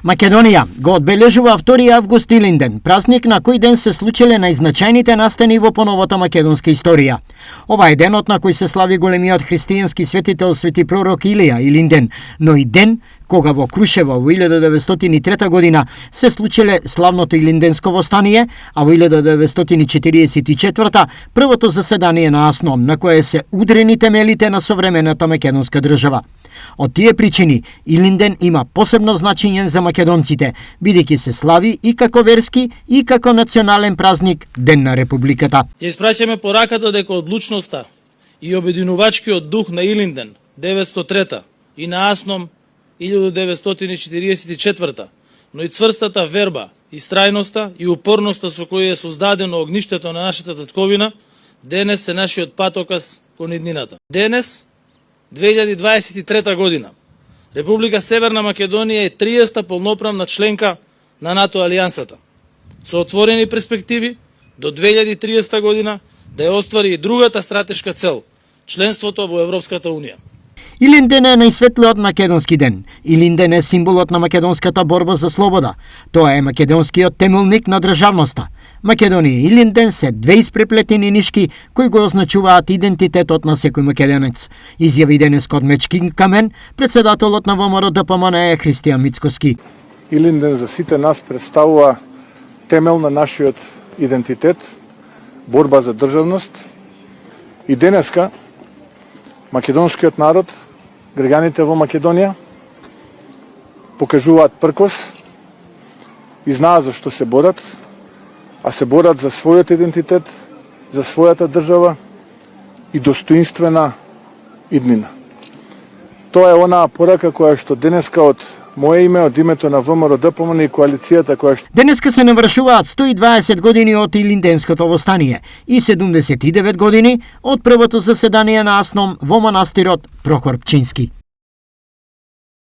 Македонија го одбележува 2 август Илинден, празник на кој ден се случиле најзначајните настани во поновата македонска историја. Ова е денот на кој се слави големиот христијански светител свети пророк Илија Илинден, но и ден кога во Крушево во 1903 година се случиле славното Илинденско востание, а во 1944 првото заседание на АСНОМ на кое се удрени темелите на современата македонска држава. Од тие причини, Илинден има посебно значење за македонците, бидејќи се слави и како верски и како национален празник Ден на Републиката. Ја испраќаме пораката дека одлучноста и обединувачкиот дух на Илинден 903 и на АСНОМ 1944, но и цврстата верба, истрајноста и упорноста со која е создадено огништето на нашата татковина, денес е нашиот патоказ кон иднината. Денес, 2023 година, Република Северна Македонија е 30-та полноправна членка на НАТО алијансата, со отворени перспективи до 2030 година да ја оствари и другата стратешка цел – членството во Европската Унија. Илинден е најсветлиот македонски ден. Илинден е символот на македонската борба за слобода. Тоа е македонскиот темелник на државноста. Македонија и Илинден се две испреплетени нишки кои го означуваат идентитетот на секој македонец. Изјави денес код Мечкин Камен, председателот на ВМРО ДПМН е Христијан Мицкоски. Илинден за сите нас представува темел на нашиот идентитет, борба за државност. И денеска македонскиот народ, граѓаните во Македонија покажуваат пркос и знаат за што се борат, а се борат за својот идентитет, за својата држава и достоинствена иднина. Тоа е онаа порака која што денеска од моје име, од името на ВМРО ДПМН и коалицијата која што... Денеска се навршуваат 120 години од Илинденското востание и 79 години од првото заседание на АСНОМ во манастирот Прохор Пчински.